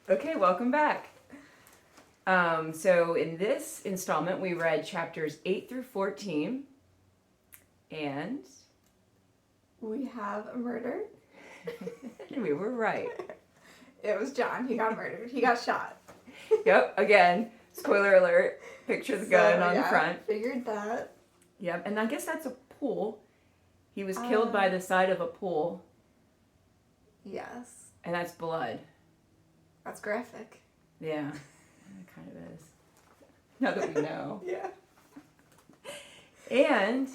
Okay, welcome back. So in this installment, we read chapters 8 through 14, and We have a murder. we were right. It was John. He got murdered. He got shot. Yep, again, spoiler alert, picture the gun on the front. Figured that. Yep, and I guess that's a pool. He was killed by the side of a pool. Yes. And that's blood. That's graphic. Yeah, it kind of is. Now that we know. Yeah. And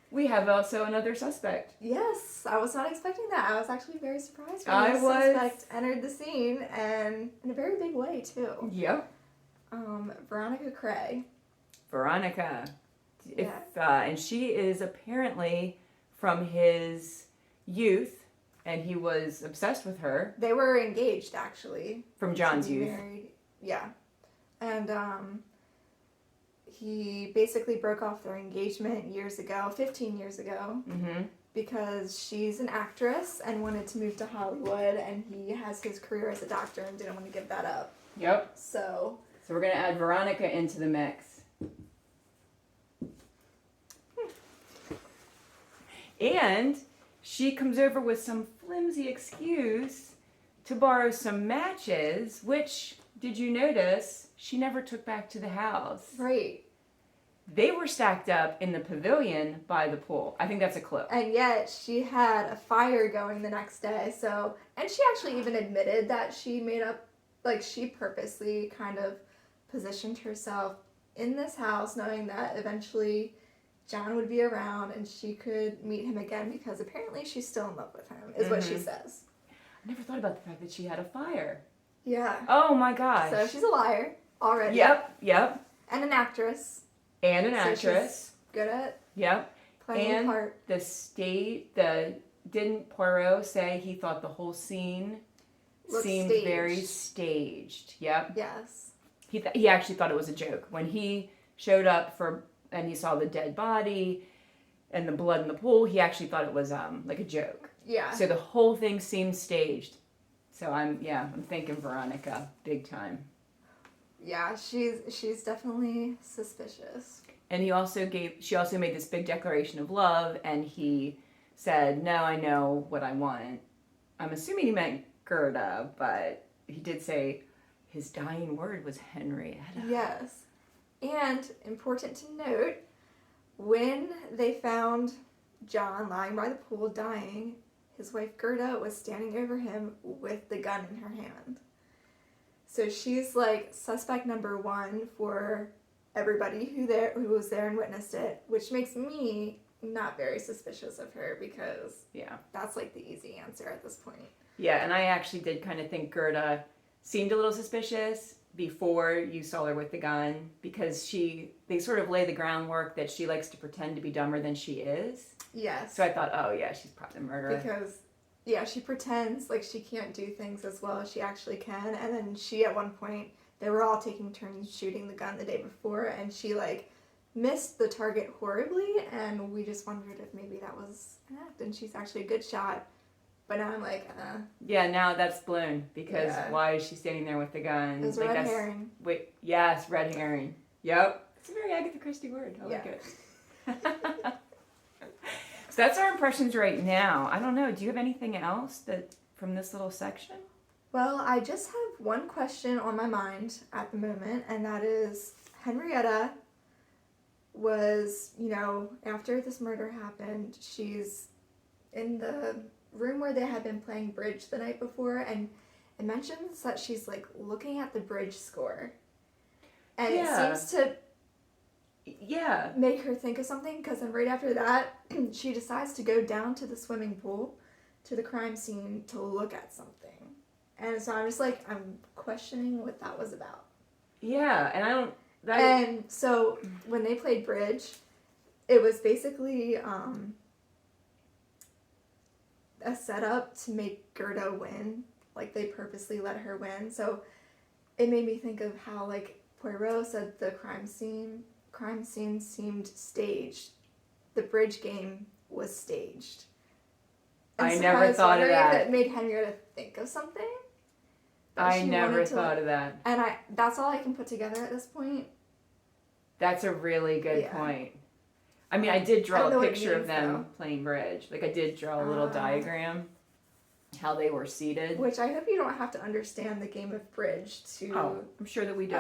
we have also another suspect. Yes, I was not expecting that. I was actually very surprised when the suspect entered the scene, and in a very big way, too. Yep. Veronica Cray. Veronica. Yeah. And she is apparently from his youth, and he was obsessed with her. They were engaged, actually. From John's youth. Married. Yeah. And, he basically broke off their engagement 15 years ago, because she's an actress and wanted to move to Hollywood, and he has his career as a doctor and didn't want to give that up. Yep. So we're going to add Veronica into the mix. And she comes over with some flimsy excuse to borrow some matches, which, did you notice, she never took back to the house. Right. They were stacked up in the pavilion by the pool. I think that's a clue. And yet she had a fire going the next day. So, and she actually even admitted that she made up, like, she purposely kind of positioned herself in this house knowing that eventually John would be around and she could meet him again, because apparently she's still in love with him, is what she says. I never thought about the fact that she had a fire. Yeah. Oh my gosh. So she's a liar already. Yep. And an actress. And an actress. She's good at playing a part. Didn't Poirot say he thought the whole scene seemed staged. very staged? Yep. Yes. He actually thought it was a joke. When he showed up and he saw the dead body and the blood in the pool, he actually thought it was like a joke. Yeah. So the whole thing seemed staged. So I'm thinking Veronica big time. Yeah, she's definitely suspicious. And she also made this big declaration of love, and he said, "No, I know what I want." I'm assuming he meant Gerda, but he did say his dying word was Henrietta. Yes. And important to note, when they found John lying by the pool dying, his wife Gerda was standing over him with the gun in her hand. So she's like suspect number one for everybody who was there and witnessed it, which makes me not very suspicious of her, because that's like the easy answer at this point. Yeah, and I actually did kind of think Gerda seemed a little suspicious before you saw her with the gun, because they sort of lay the groundwork that she likes to pretend to be dumber than she is. Yes. So I thought, oh yeah, she's probably a murderer. Because she pretends like she can't do things as well as she actually can, and then at one point, they were all taking turns shooting the gun the day before, and she like missed the target horribly, and we just wondered if maybe that was an act, and she's actually a good shot. But now I'm like, Yeah, now that's blown, because why is she standing there with the gun? It was like red herring. Wait, yes, red herring. Yep. It's a very Agatha Christie word. I like it. So that's our impressions right now. I don't know. Do you have anything else from this little section? Well, I just have one question on my mind at the moment, and that is, Henrietta was, after this murder happened, she's in the room where they had been playing bridge the night before, and it mentions that she's like looking at the bridge score, and it seems to make her think of something, because then right after that she decides to go down to the swimming pool to the crime scene to look at something, and so I'm just like, I'm questioning what that was about. And so when they played bridge, it was basically a setup to make Gerda win. Like, they purposely let her win. So it made me think of how, like, Poirot said the crime scene seemed staged. The bridge game was staged. And I never thought of that. If it made Henrietta think of something. I never thought of that. And that's all I can put together at this point. That's a really good point. I mean, I did draw a picture of them though. playing bridge. Like, I did draw a little diagram, how they were seated. Which I hope you don't have to understand the game of bridge to... Oh, I'm sure that we do.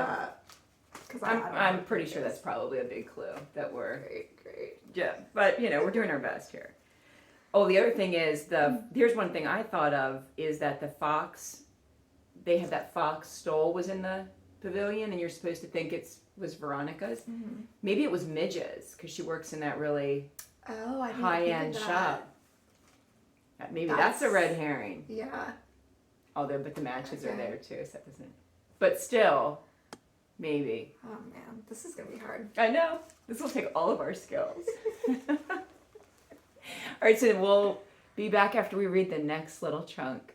Because I'm pretty sure that's probably a big clue that we're... Great. Yeah, but, you know, we're doing our best here. Oh, the other thing is, here's one thing I thought of, is that the fox, they have that fox stole was in the pavilion, and you're supposed to think was Veronica's. Mm-hmm. Maybe it was Midge's, because she works in that really high-end shop. Maybe that's a red herring. Yeah. Although, but the matches are there too, so that doesn't... But still, maybe. Oh man, this is going to be hard. I know. This will take all of our skills. All right, so we'll be back after we read the next little chunk.